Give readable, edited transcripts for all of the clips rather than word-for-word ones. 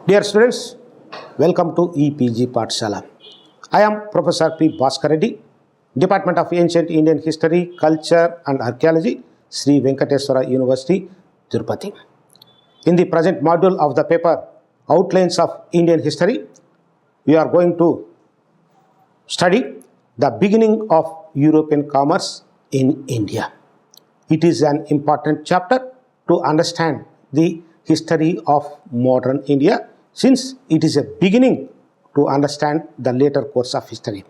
Dear students, welcome to EPG Pathshala. I am Professor P. Bhaskar Reddy, Department of Ancient Indian History, Culture and Archaeology, Sri Venkateswara University, Tirupati. In the present module of the paper Outlines of Indian History, we are going to study the beginning of European commerce in India. It is an important chapter to understand the history of modern India, since it is a beginning to understand the later course of history.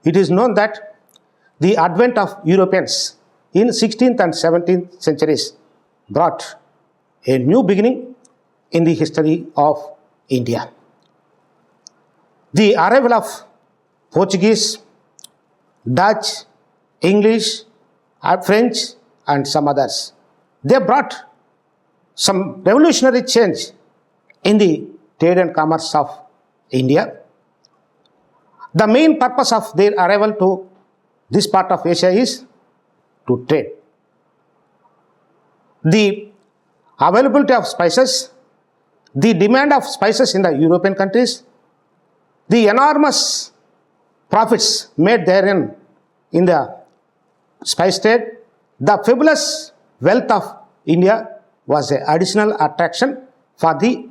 It is known that the advent of Europeans in 16th and 17th centuries brought a new beginning in the history of India. The arrival of Portuguese, Dutch, English, French and some others, they brought some revolutionary change in the trade and commerce of India. The main purpose of their arrival to this part of Asia is to trade. The availability of spices, the demand of spices in the European countries, the enormous profits made therein in the spice trade, the fabulous wealth of India was an additional attraction for the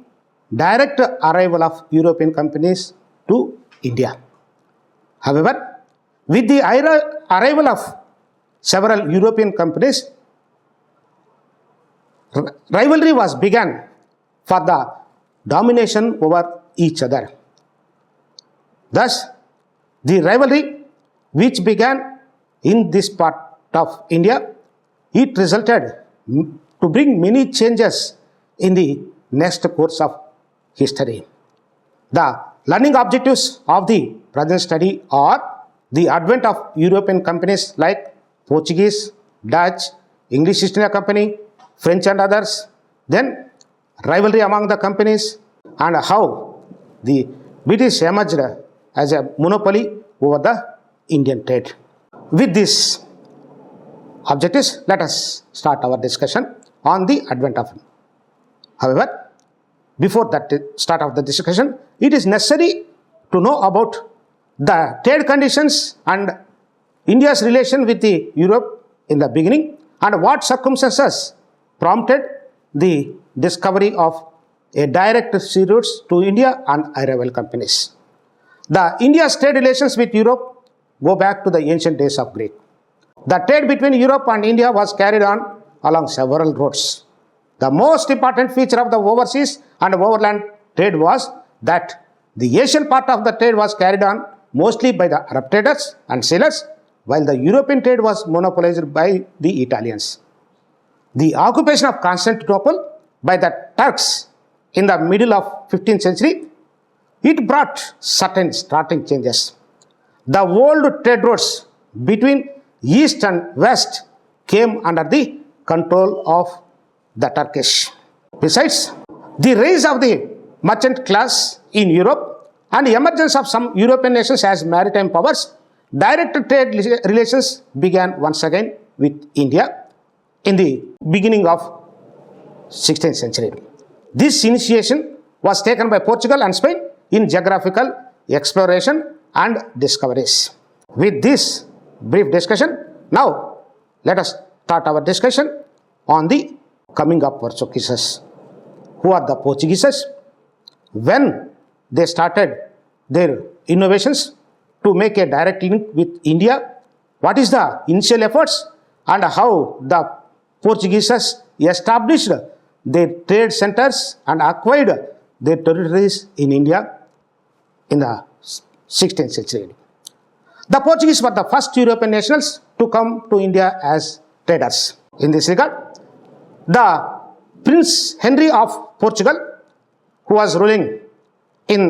direct arrival of European companies to India. However, with the arrival of several European companies, rivalry was begun for the domination over each other. Thus, the rivalry which began in this part of India, it resulted to bring many changes in the next course of history. The learning objectives of the present study are the advent of European companies like Portuguese, Dutch, English East India Company, French and others, then rivalry among the companies, and how the British emerged as a monopoly over the Indian trade. With these objectives, let us start our discussion on the advent of it. However, before that start of the discussion, it is necessary to know about the trade conditions and India's relation with the Europe in the beginning, and what circumstances prompted the discovery of a direct sea routes to India and arrival companies. The India's trade relations with Europe go back to the ancient days of Greek. The trade between Europe and India was carried on along several routes. The most important feature of the overseas and overland trade was that the Asian part of the trade was carried on mostly by the Arab traders and sailors, while the European trade was monopolized by the Italians. The occupation of Constantinople by the Turks in the middle of 15th century, it brought certain startling changes. The old trade routes between East and West came under the control of the Turkish. Besides, the rise of the merchant class in Europe and the emergence of some European nations as maritime powers, direct trade relations began once again with India in the beginning of 16th century. This initiation was taken by Portugal and Spain in geographical exploration and discoveries. With this brief discussion, now let us start our discussion on the coming of Portuguese. Who are the Portuguese? When they started their innovations to make a direct link with India, what is the initial efforts and how the Portuguese established their trade centers and acquired their territories in India in the 16th century. The Portuguese were the first European nationals to come to India as traders. In this regard, the Prince Henry of Portugal, who was ruling in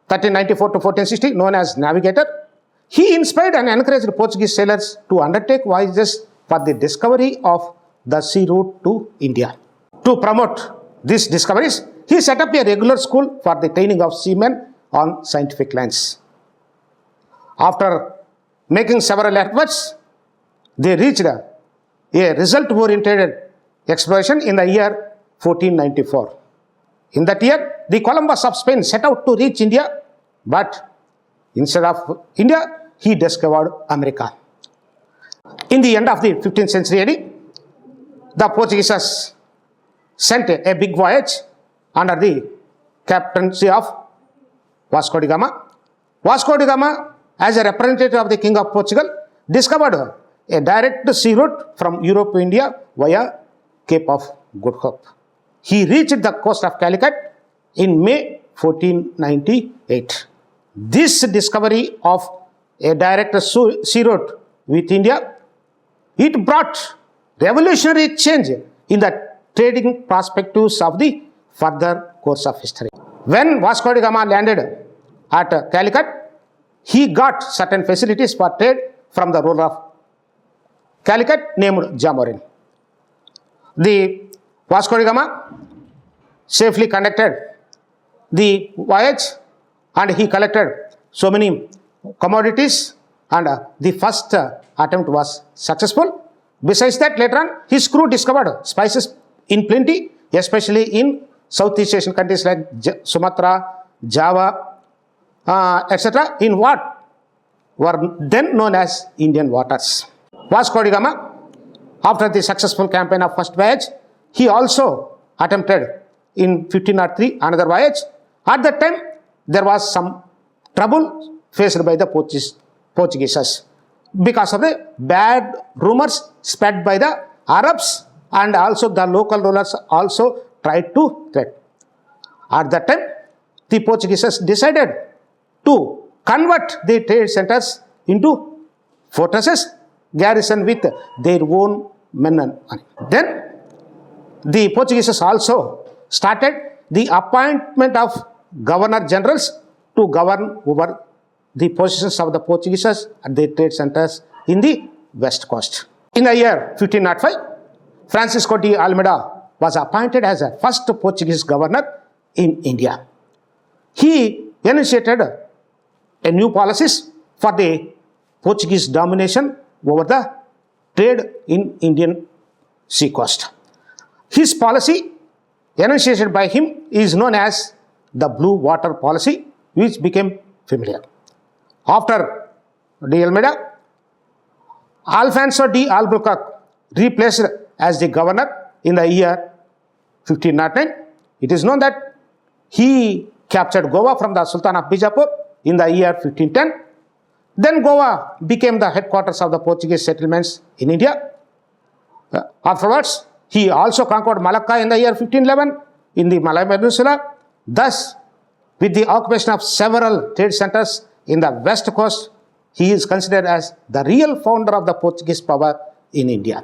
1394 to 1460, known as Navigator, he inspired and encouraged Portuguese sailors to undertake voyages for the discovery of the sea route to India. To promote these discoveries, he set up a regular school for the training of seamen on scientific lines. After making several efforts, they reached a result-oriented exploration in the year 1494. In that year, the Columbus of Spain set out to reach India, but instead of India, he discovered America. In the end of the 15th century AD, the Portuguese sent a big voyage under the captaincy of Vasco da Gama. Vasco da Gama, as a representative of the King of Portugal, discovered a direct sea route from Europe to India via Cape of Good Hope. He reached the coast of Calicut in May 1498. This discovery of a direct sea route with India, it brought revolutionary change in the trading perspectives of the further course of history. When Vasco da Gama landed at Calicut, he got certain facilities for trade from the ruler of Calicut named Jamorin. The Vasco da Gama safely conducted the voyage and he collected so many commodities, and the first attempt was successful. Besides that, later on, his crew discovered spices in plenty, especially in Southeast Asian countries like Sumatra, Java, etc., in what were then known as Indian waters. Vasco da Gama, after the successful campaign of first voyage, he also attempted in 1503 another voyage. At that time, there was some trouble faced by the Portuguese because of the bad rumors spread by the Arabs, and also the local rulers also tried to threat. At that time, the Portuguese decided to convert the trade centers into fortresses garrisoned with their own men and money. Then the Portuguese also started the appointment of governor generals to govern over the positions of the Portuguese at their trade centers in the west coast. In the year 1505, Francisco de Almeida was appointed as the first Portuguese governor in India. He initiated a new policies for the Portuguese domination over the trade in Indian sea coast. His policy, initiated by him, is known as the Blue Water Policy, which became familiar. After de Almeida, Alfonso de Albuquerque replaced as the governor in the year 1509. It is known that he captured Goa from the Sultan of Bijapur in the year 1510. Then Goa became the headquarters of the Portuguese settlements in India. Afterwards, he also conquered Malacca in the year 1511 in the Malay Peninsula. Thus, with the occupation of several trade centers in the west coast, he is considered as the real founder of the Portuguese power in India.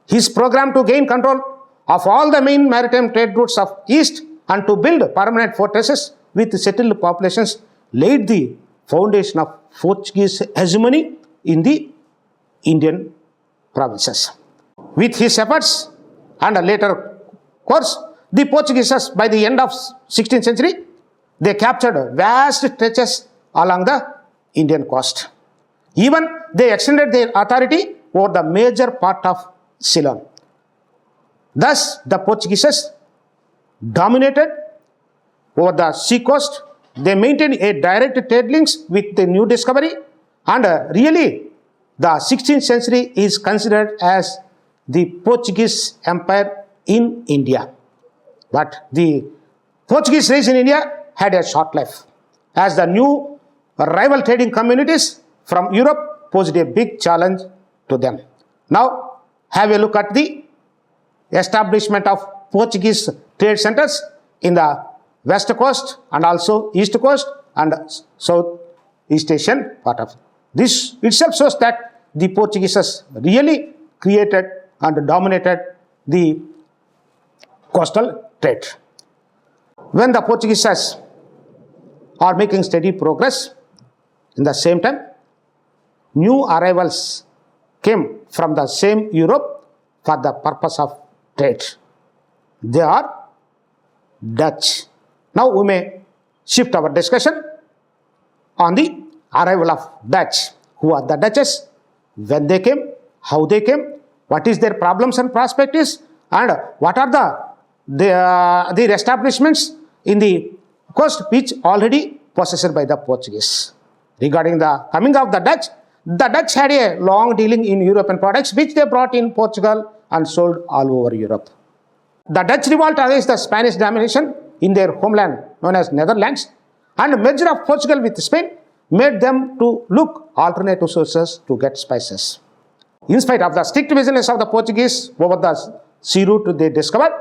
His program to gain control of all the main maritime trade routes of east and to build permanent fortresses with settled populations laid the foundation of Portuguese hegemony in the Indian provinces. With his efforts and a later course, the Portuguese, by the end of 16th century, they captured vast stretches along the Indian coast. Even they extended their authority over the major part of Ceylon. Thus, the Portuguese dominated over the sea coast. They maintained a direct trade links with the new discovery, and really the 16th century is considered as the Portuguese Empire in India. But the Portuguese race in India had a short life, as the new rival trading communities from Europe posed a big challenge to them. Now, have a look at the establishment of Portuguese trade centers in the west coast and also east coast and Southeast Asian part of it. This itself shows that the Portuguese really created and dominated the coastal trade. When the Portuguese are making steady progress, in the same time, new arrivals came from the same Europe for the purpose of trade. They are Dutch. Now we may shift our discussion on the arrival of Dutch. Who are the Dutches? When they came? How they came? What is their problems and perspectives? And what are the their establishments in the coast which already possessed by the Portuguese. Regarding the coming of the Dutch had a long dealing in European products which they brought in Portugal and sold all over Europe. The Dutch revolt against the Spanish domination in their homeland known as Netherlands and merger of Portugal with Spain made them to look alternative sources to get spices. In spite of the strict vigilance of the Portuguese over the sea route they discovered,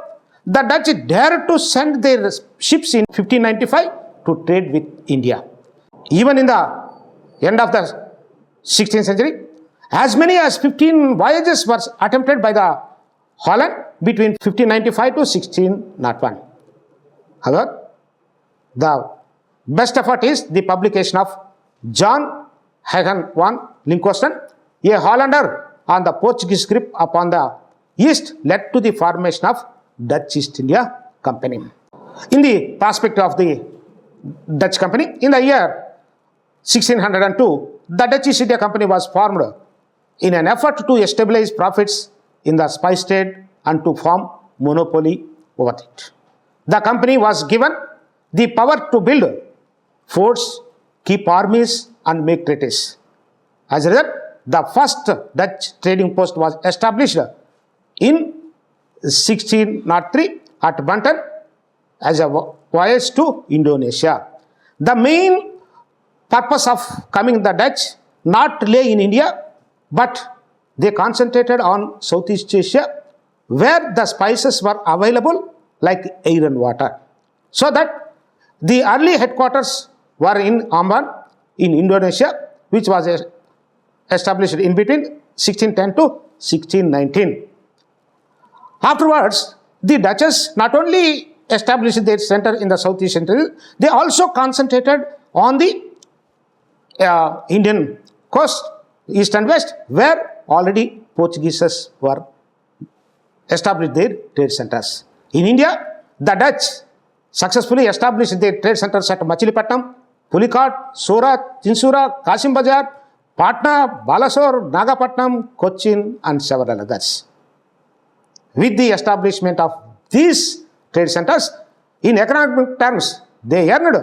the Dutch dared to send their ships in 1595 to trade with India. Even in the end of the 16th century, as many as 15 voyages were attempted by the Holland between 1595 to 1601. However, the best effort is the publication of John Hagen van Lincoln, a Hollander on the Portuguese grip upon the East led to the formation of Dutch East India Company. In the perspective of the Dutch Company, in the year 1602, the Dutch East India Company was formed in an effort to stabilize profits in the spice trade and to form monopoly over it. The company was given the power to build forts, keep armies and make treaties. As a result, the first Dutch trading post was established in 1603 at Banten as a voyage to Indonesia. The main purpose of coming the Dutch not lay in India, but they concentrated on Southeast Asia where the spices were available like air and water. So that the early headquarters were in Ambon in Indonesia, which was established in between 1610 to 1619. Afterwards, the Dutchess not only established their center in the Southeast Asia, they also concentrated on the Indian coast, east and west, where already Portuguese were established their trade centers. In India, the Dutch successfully established their trade centers at Machilipatnam, Pulicat, Surat, Chinsura, Kasim Bazar, Patna, Balasore, Nagapatnam, Cochin and several others. With the establishment of these trade centers, in economic terms, they earned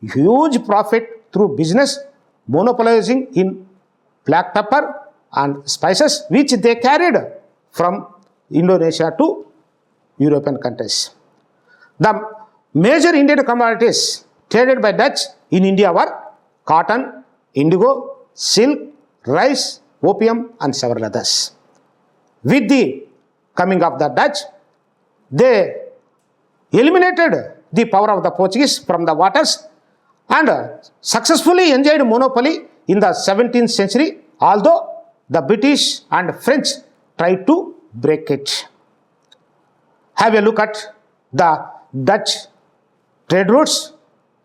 huge profit through business, monopolizing in black pepper and spices, which they carried from Indonesia to European countries. The major Indian commodities traded by Dutch in India were cotton, indigo, silk, rice, opium and several others. With the coming of the Dutch, they eliminated the power of the Portuguese from the waters and successfully enjoyed monopoly in the 17th century, although the British and French tried to break it. Have a look at the Dutch trade routes,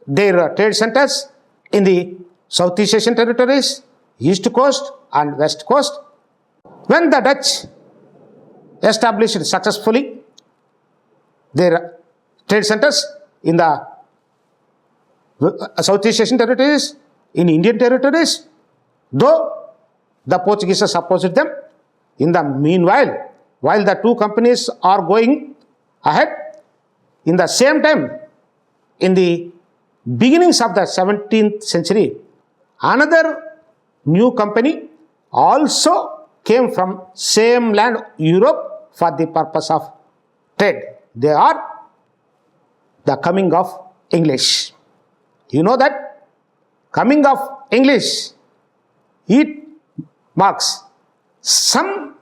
their trade centers in the Southeast Asian territories, East Coast and West Coast. When the Dutch established successfully their trade centers in the Southeast Asian territories, in Indian territories, though the Portuguese opposed them. In the meanwhile, while the two companies are going ahead, in the same time, in the beginnings of the 17th century, another new company also came from same land, Europe, for the purpose of trade. They are the coming of English. You know that coming of English, it marks some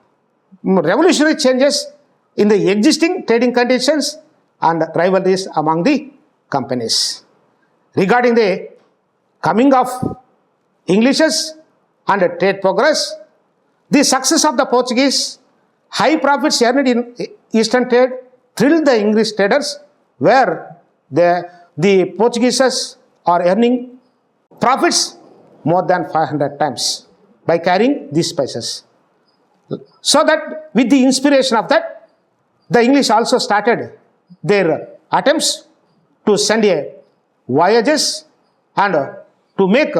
revolutionary changes in the existing trading conditions and rivalries among the companies. Regarding the coming of Englishes and trade progress, the success of the Portuguese, high profits earned in Eastern trade thrilled the English traders, where the Portuguese are earning profits more than 500 times by carrying these spices. So that with the inspiration of that, the English also started their attempts to send voyages and to make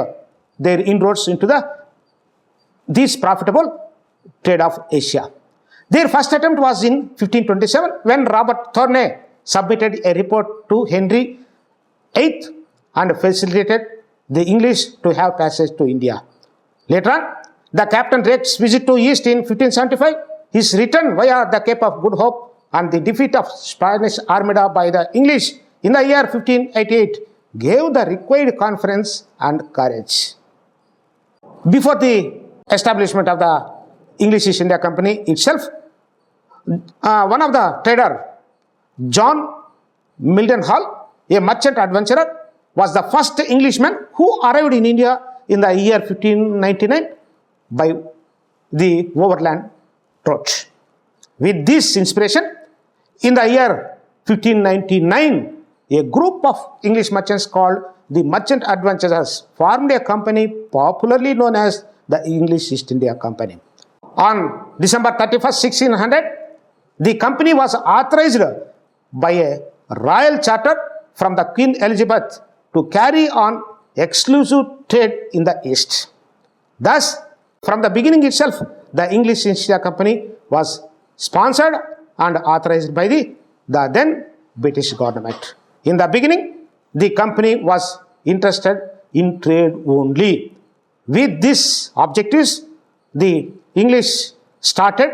their inroads into this profitable trade of Asia. Their first attempt was in 1527 when Robert Thorney submitted a report to Henry VIII and facilitated the English to have passage to India. Later on, the Captain Drake's visit to East in 1575, his return via the Cape of Good Hope, and the defeat of Spanish Armada by the English in the year 1588 gave the required confidence and courage. Before the establishment of the English East India Company itself, one of the trader, John Mildenhall, a merchant adventurer, was the first Englishman who arrived in India in the year 1599 by the overland route. With this inspiration, in the year 1599, a group of English merchants called the Merchant Adventurers formed a company popularly known as the English East India Company. On December 31st, 1600, the company was authorized by a royal charter from the Queen Elizabeth to carry on exclusive trade in the East. Thus, from the beginning itself, the English East India Company was sponsored and authorized by the then British government. In the beginning, the company was interested in trade only. With these objectives, the English started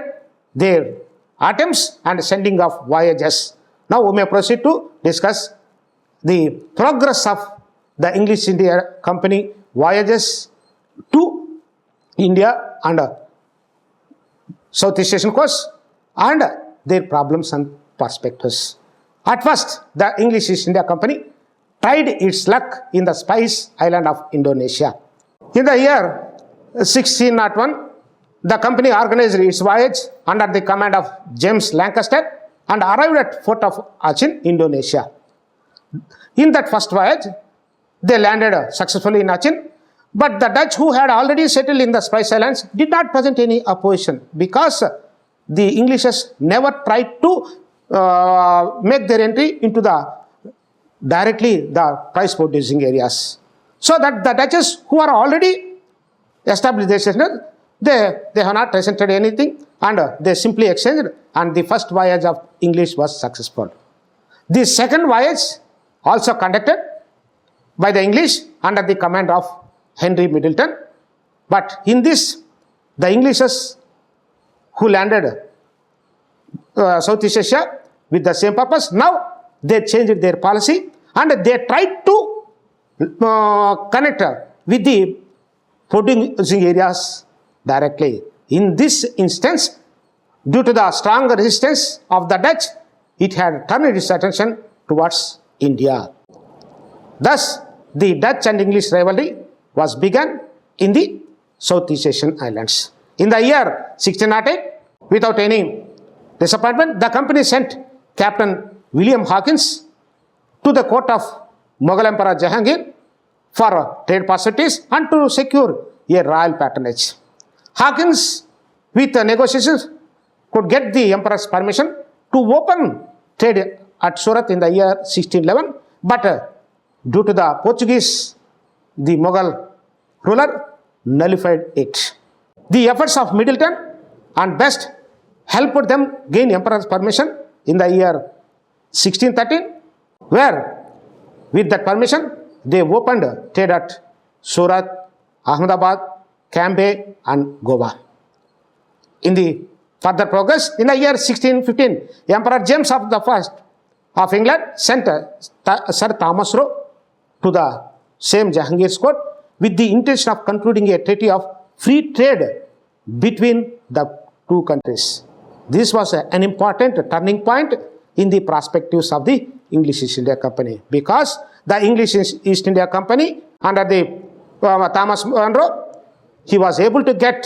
their attempts and sending of voyages. Now we may proceed to discuss the progress of the English India Company voyages to India and Southeast Asian coast and their problems and perspectives. At first, the English East India Company tried its luck in the Spice Island of Indonesia. In the year 1601, the company organized its voyage under the command of James Lancaster and arrived at Fort of Achin, Indonesia. In that first voyage, they landed successfully in Achin, but the Dutch, who had already settled in the Spice Islands, did not present any opposition because the Englishes never tried to make their entry into directly the price producing areas. So that the Dutches, who are already established their settlement, they have not presented anything and they simply exchanged, and the first voyage of English was successful. The second voyage also conducted by the English under the command of Henry Middleton, but in this the Englishes who landed Southeast Asia with the same purpose, now they changed their policy and they tried to connect with the producing areas directly. In this instance, due to the strong resistance of the Dutch, it had turned its attention towards India. Thus, the Dutch and English rivalry was begun in the Southeast Asian islands. In the year 1608, without any disappointment, the company sent Captain William Hawkins to the court of Mughal Emperor Jahangir for trade facilities and to secure a royal patronage. Hawkins, with the negotiations, could get the emperor's permission to open trade at Surat in the year 1611, but due to the Portuguese, the Mughal ruler nullified it. The efforts of Middleton and Best helped them gain emperor's permission in the year 1613, where with that permission they opened trade at Surat, Ahmedabad, Cambay and Goa. In the further progress, in the year 1615, Emperor James I of England sent Sir Thomas Roe to the same Jahangir's court with the intention of concluding a treaty of free trade between the two countries. This was an important turning point in the perspectives of the English East India Company, because the English East India Company under the Thomas Monroe, he was able to get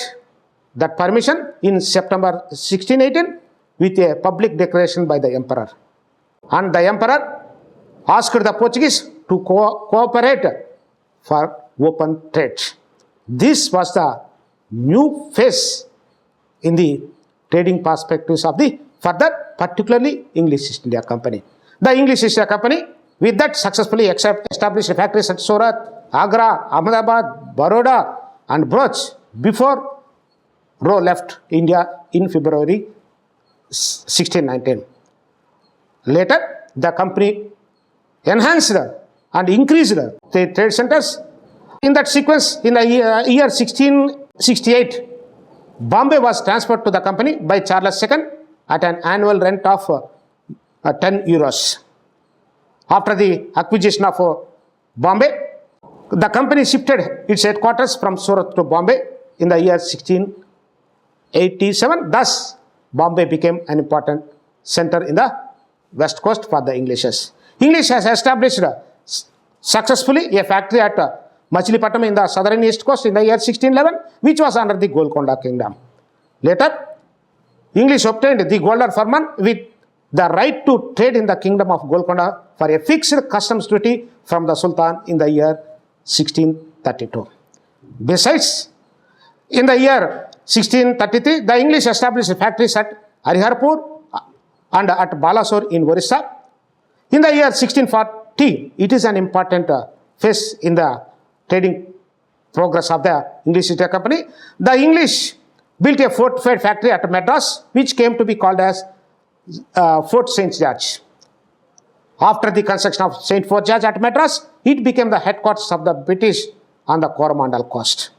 that permission in September 1618 with a public declaration by the emperor. And the emperor asked the Portuguese to cooperate for open trade. This was the new phase in the trading perspectives of the further, particularly English East India Company. The English East India Company, with that, successfully established factories at Surat, Agra, Ahmedabad, Baroda and Bhuj before Roe left India in February 1619. Later, the company enhanced and increased the trade centers. In that sequence, in the year 1668, Bombay was transferred to the company by Charles II at an annual rent of 10 euros. After the acquisition of Bombay, the company shifted its headquarters from Surat to Bombay in the year 1687. Thus, Bombay became an important center in the west coast for the Englishes. English has established successfully a factory at Machilipatnam in the southern east coast in the year 1611, which was under the Golconda Kingdom. Later, English obtained the Golden Firman with the right to trade in the kingdom of Golconda for a fixed customs duty from the Sultan in the year 1632. Besides, in the year 1633, the English established factories at Hariharpur and at Balasore in Orissa. In the year 1640, it is an important phase in the trading progress of the English East India Company. The English built a fortified factory at Madras, which came to be called as Fort St. George. After the construction of St. Fort George at Madras, it became the headquarters of the British on the Coromandel coast.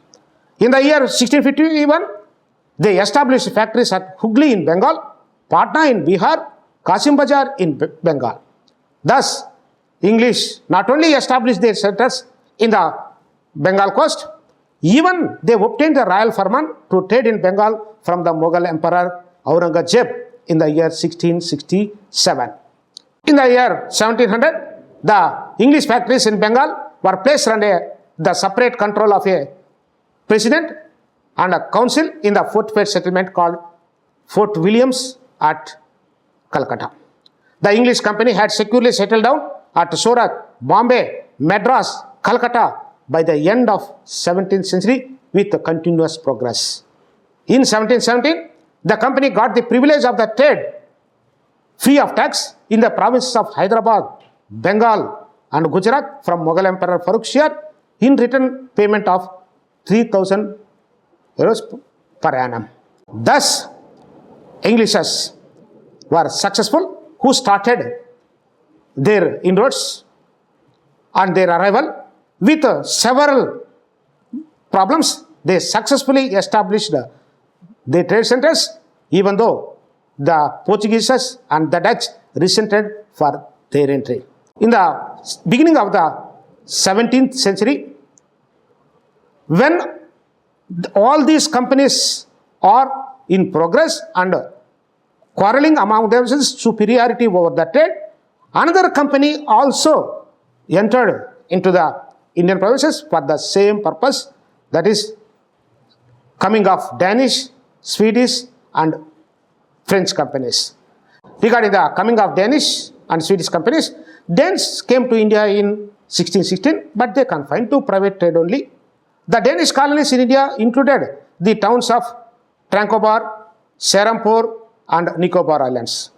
In the year 1651, they established factories at Hooghly in Bengal, Patna in Bihar, Kasim Bazar in Bengal. Thus, English not only established their centers in the Bengal coast, even they obtained the royal firman to trade in Bengal from the Mughal Emperor Aurangzeb in the year 1667. In the year 1700, the English factories in Bengal were placed under the separate control of a president and a council in the fortified settlement called Fort Williams at Calcutta. The English company had securely settled down at Surat, Bombay, Madras, Calcutta by the end of 17th century with continuous progress. In 1717, the company got the privilege of the trade free of tax in the provinces of Hyderabad, Bengal and Gujarat from Mughal Emperor Farrukh Shah in return payment of 3,000 euros per annum. Thus, Englishes were successful who started their inroads on their arrival with several problems. They successfully established their trade centers, even though the Portuguese and the Dutch resented for their entry. In the beginning of the 17th century, when all these companies are in progress and quarreling among themselves, superiority over the trade, another company also entered into the Indian provinces for the same purpose, that is coming of Danish, Swedish and French companies. Regarding the coming of Danish and Swedish companies, Danes came to India in 1616, but they confined to private trade only. The Danish colonies in India included the towns of Tranquebar, Serampore and Nicobar Islands.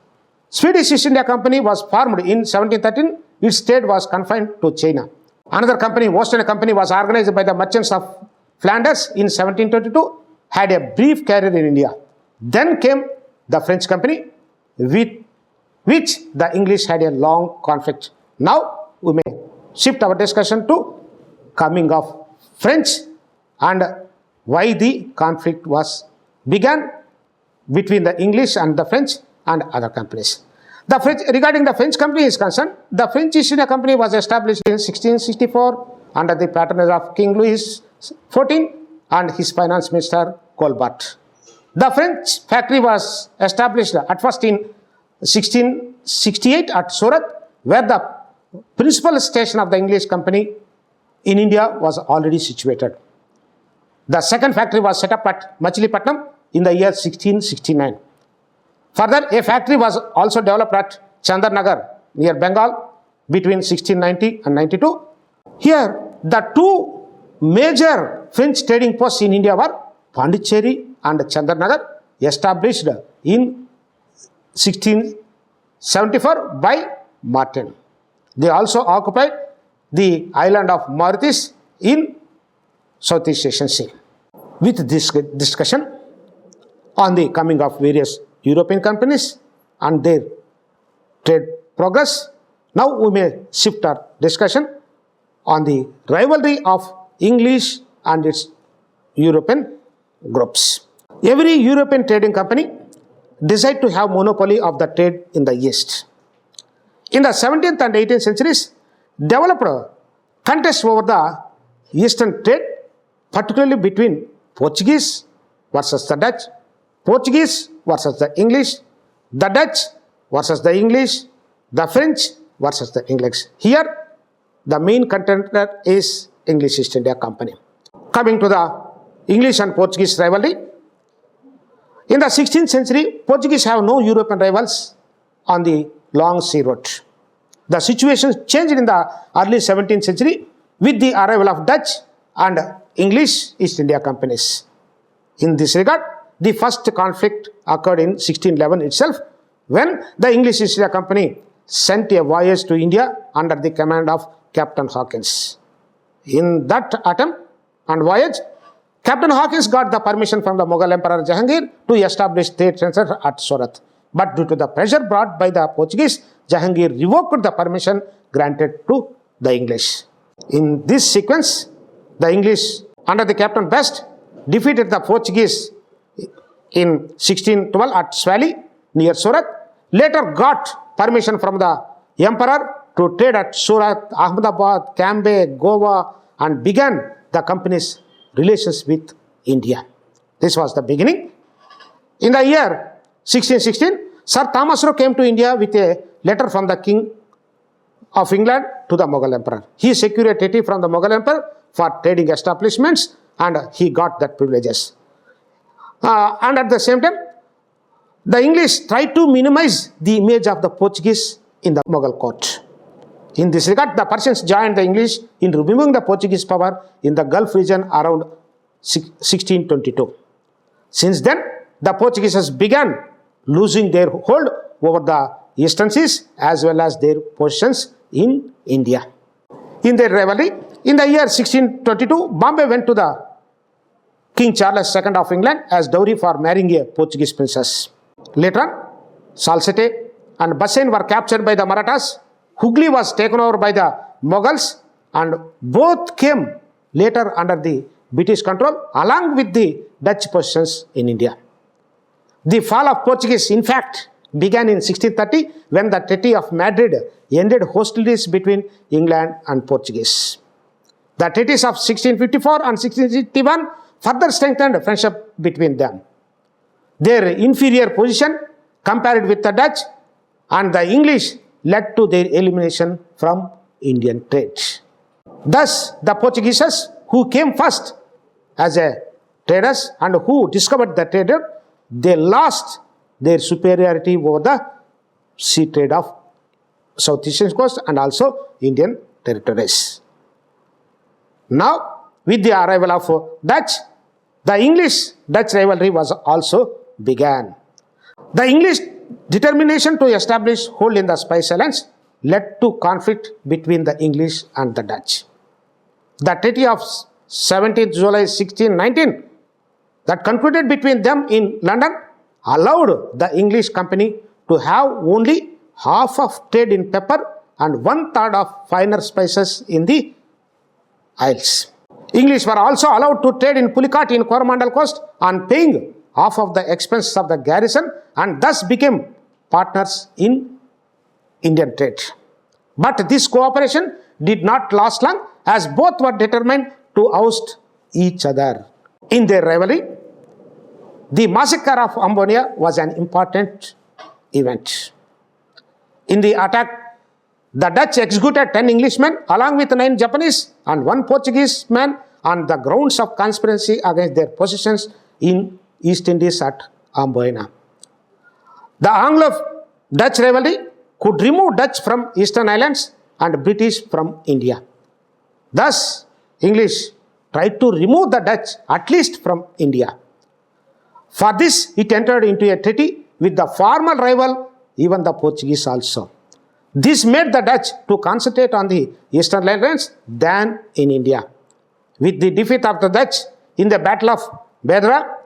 Swedish East India Company was formed in 1713. Its trade was confined to China. Another company, West India Company, was organized by the merchants of Flanders in 1722, had a brief career in India. Then came the French Company, with which the English had a long conflict. Now we may shift our discussion to coming of French and why the conflict was began between the English and the French and other companies. Regarding the French company is concerned, the French East India Company was established in 1664 under the patronage of King Louis XIV and his finance minister Colbert. The French factory was established at first in 1668 at Surat, where the principal station of the English company in India was already situated. The second factory was set up at Machilipatnam in the year 1669. Further, a factory was also developed at Chandarnagar near Bengal between 1690 and 92. Here, the two major French trading posts in India were Pondicherry and Chandarnagar, established in 1674 by Martin. They also occupied the island of Mauritius in Southeast Asian Sea. With this discussion on the coming of various European companies and their trade progress, Now we may shift our discussion on the rivalry of English and its European groups. Every European trading company decided to have monopoly of the trade in the East. In the 17th and 18th centuries, developed contests over the Eastern trade, particularly between Portuguese versus the Dutch, Portuguese versus the English, the Dutch versus the English, the French versus the English. Here, the main contender is English East India Company. Coming to the English and Portuguese rivalry, in the 16th century, Portuguese have no European rivals on the long sea route. The situation changed in the early 17th century with the arrival of Dutch and English East India Companies. In this regard, the first conflict occurred in 1611 itself, when the English East India Company sent a voyage to India under the command of Captain Hawkins. In that attempt and voyage, Captain Hawkins got the permission from the Mughal Emperor Jahangir to establish trade center at Surat. But due to the pressure brought by the Portuguese, Jahangir revoked the permission granted to the English. In this sequence, the English, under the Captain Best, defeated the Portuguese in 1612 at Swally near Surat. Later got permission from the Emperor to trade at Surat, Ahmedabad, Cambay, Goa, and began the company's relations with India. This was the beginning. In the year 1616, Sir Thomas Roe came to India with a letter from the King of England to the Mughal Emperor. He secured a treaty from the Mughal Emperor for trading establishments, and he got that privileges. And at the same time, the English tried to minimize the image of the Portuguese in the Mughal court. In this regard, the Persians joined the English in removing the Portuguese power in the Gulf region around 1622. Since then, the Portuguese began losing their hold over the eastern seas as well as their positions in India. In their rivalry, in the year 1622, Bombay went to the King Charles II of England as dowry for marrying a Portuguese princess. Later on, Salsette and Bassein were captured by the Marathas. Hooghly was taken over by the Mughals, and both came later under the British control along with the Dutch possessions in India. The fall of Portuguese, in fact, began in 1630 when the Treaty of Madrid ended hostilities between England and Portuguese. The treaties of 1654 and 1661 further strengthened friendship between them. Their inferior position compared with the Dutch and the English led to their elimination from Indian trade. Thus, the Portuguese, who came first as a traders and who discovered the trader, they lost their superiority over the sea trade of South Asian coast and also Indian territories. Now, with the arrival of Dutch, the English-Dutch rivalry was also began. The English determination to establish hold in the Spice Islands led to conflict between the English and the Dutch. The Treaty of 17th July 1619 that concluded between them in London allowed the English company to have only half of trade in pepper and 1/3 of finer spices in the Isles. English were also allowed to trade in Pulicat in Coromandel coast on paying half of the expenses of the garrison, and thus became partners in Indian trade. But this cooperation did not last long, as both were determined to oust each other. In their rivalry, the massacre of Ambonia was an important event. In the attack, the Dutch executed 10 Englishmen along with 9 Japanese and 1 Portuguese man on the grounds of conspiracy against their possessions in East Indies at Amboina. The Anglo-Dutch rivalry could remove Dutch from Eastern Islands and British from India. Thus, English tried to remove the Dutch at least from India. For this, it entered into a treaty with the former rival, even the Portuguese also. This made the Dutch to concentrate on the Eastern Islands than in India. With the defeat of the Dutch in the Battle of Bedra,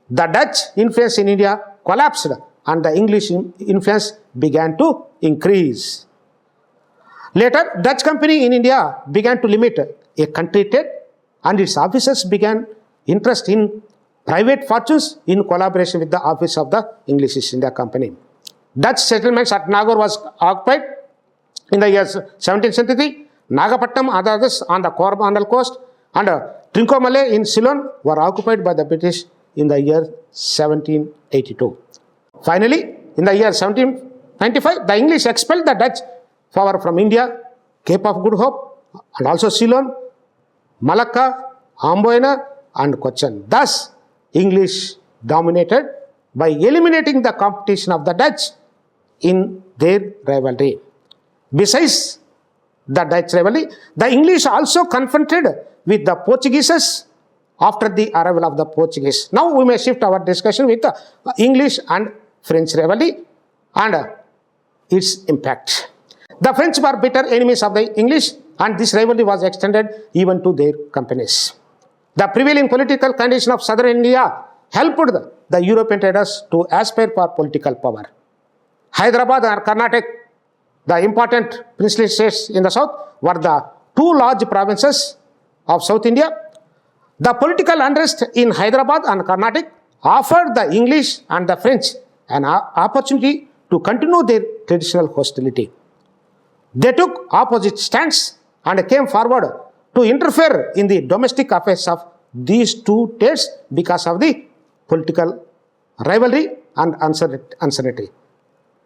the Dutch influence in India collapsed and the English influence began to increase. Later, Dutch company in India began to limit a country trade, and its officers began interest in private fortunes in collaboration with the office of the English East India Company. Dutch settlements at Nagaur was occupied in the year 1773. Nagapattinam and others on the Coromandel coast and Trincomalee in Ceylon were occupied by the British in the year 1782. Finally, in the year 1795, the English expelled the Dutch power from India, Cape of Good Hope, and also Ceylon, Malacca, Amboina, and Cochin. Thus, English dominated by eliminating the competition of the Dutch in their rivalry. Besides the Dutch rivalry, the English also confronted with the Portuguese after the arrival of the Portuguese. Now we may shift our discussion with the English and French rivalry and its impact. The French were bitter enemies of the English, and this rivalry was extended even to their companies. The prevailing political condition of southern India helped the European traders to aspire for political power. Hyderabad and Carnatic, the important princely states in the south, were the two large provinces of South India. The political unrest in Hyderabad and Carnatic offered the English and the French an opportunity to continue their traditional hostility. They took opposite stands and came forward to interfere in the domestic affairs of these two states because of the political rivalry and uncertainty.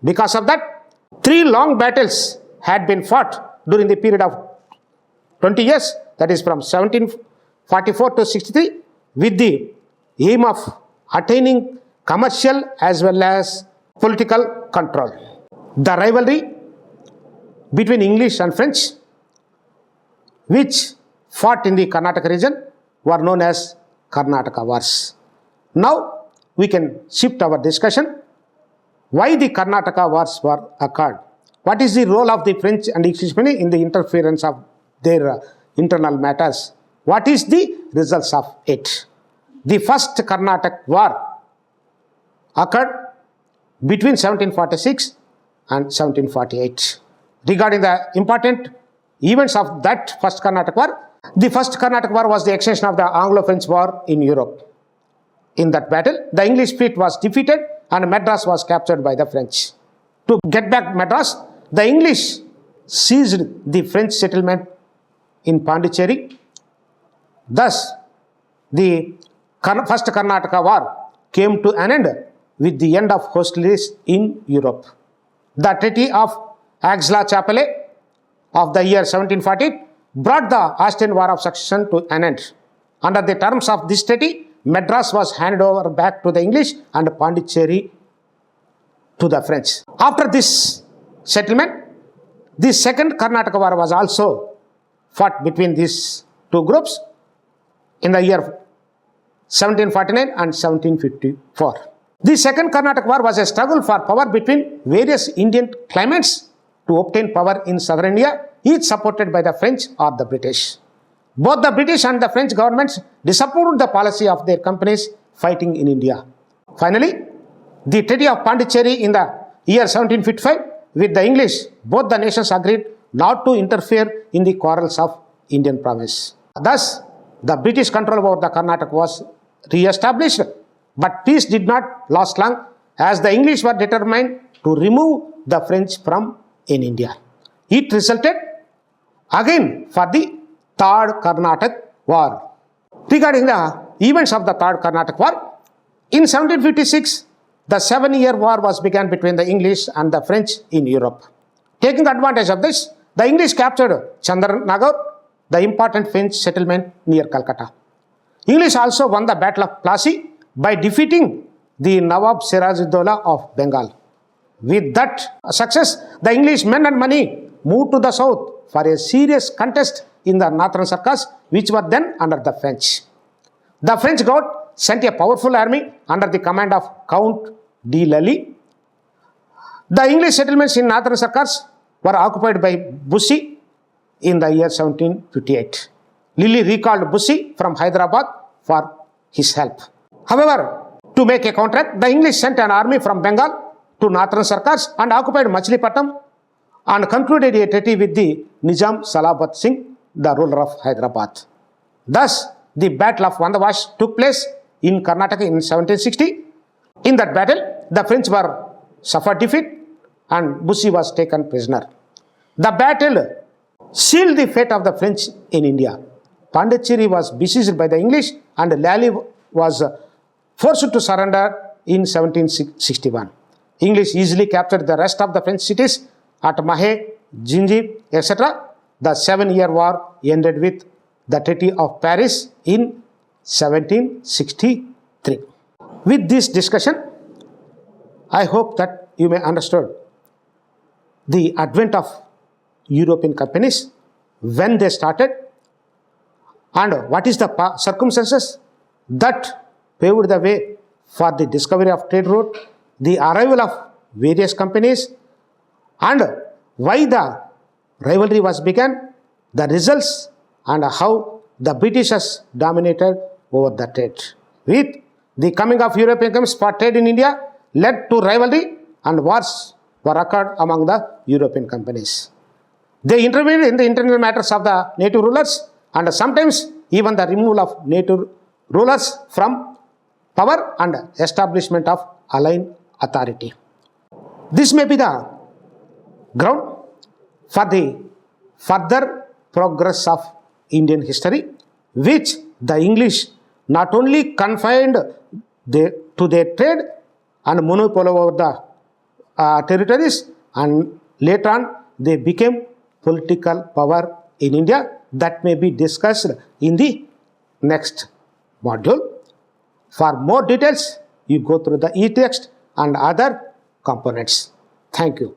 Because of that, 3 long battles had been fought during the period of 20 years, that is from 1744 to 63, with the aim of attaining commercial as well as political control. The rivalry between English and French, which fought in the Karnataka region, were known as Karnataka Wars. Now we can shift our discussion. Why the Karnataka Wars were occurred? What is the role of the French and English in the interference of their internal matters? What is the results of it? The First Carnatic War occurred between 1746 and 1748. Regarding the important events of that First Carnatic War, the First Carnatic War was the extension of the Anglo-French War in Europe. In that battle, the English fleet was defeated and Madras was captured by the French. To get back Madras, the English seized the French settlement in Pondicherry. Thus, the First Karnataka War came to an end with the end of hostilities in Europe. The Treaty of Aix-la-Chapelle of the year 1740 brought the Austrian War of Succession to an end. Under the terms of this treaty, Madras was handed over back to the English and Pondicherry to the French. After this settlement, the Second Carnatic War was also fought between these two groups in the year 1749 and 1754. The Second Carnatic War was a struggle for power between various Indian claimants to obtain power in southern India, each supported by the French or the British. Both the British and the French governments disapproved the policy of their companies fighting in India. Finally, the Treaty of Pondicherry in the year 1755 with the English, both the nations agreed not to interfere in the quarrels of Indian province. Thus, the British control over the Carnatic was re-established, but peace did not last long as the English were determined to remove the French from in India. It resulted again for the Third Carnatic War. Regarding the events of the Third Carnatic War, in 1756, the 7-year war was begun between the English and the French in Europe. Taking advantage of this, the English captured Chandranagore, the important French settlement near Calcutta. English also won the Battle of Plassey by defeating the Nawab Siraj-ud-Dowla of Bengal. With that success, the English men and money moved to the south for a serious contest in the northern circles, which were then under the French. The French government sent a powerful army under the command of Count de Lally. The English settlements in northern circles were occupied by Bussy in the year 1758. Lally recalled Bussy from Hyderabad for his help. However, to make a counteract, the English sent an army from Bengal to northern circles and occupied Machilipatnam and concluded a treaty with the Nizam Salabat Singh, the ruler of Hyderabad. Thus, the Battle of Vandavash took place in Karnataka in 1760. In that battle, the French were suffered defeat and Bussy was taken prisoner. The battle sealed the fate of the French in India. Pondicherry was besieged by the English and Lally was forced to surrender in 1761. English easily captured the rest of the French cities at Mahe, Gingy, etc. The 7-year war ended with the Treaty of Paris in 1763. With this discussion, I hope that you may understand the advent of European companies, when they started, and what is the circumstances that paved the way for the discovery of trade route, the arrival of various companies, and why the rivalry was begun, the results, and how the Britishers dominated over the trade. With the coming of European companies for trade in India led to rivalry and wars were occurred among the European companies. They intervened in the internal matters of the native rulers and sometimes even the removal of native rulers from power and establishment of aligned authority. This may be the ground for the further progress of Indian history, which the English not only confined to their trade and monopoly over the territories, and later on they became political power in India. That may be discussed in the next module. For more details, you go through the e-text and other components. Thank you.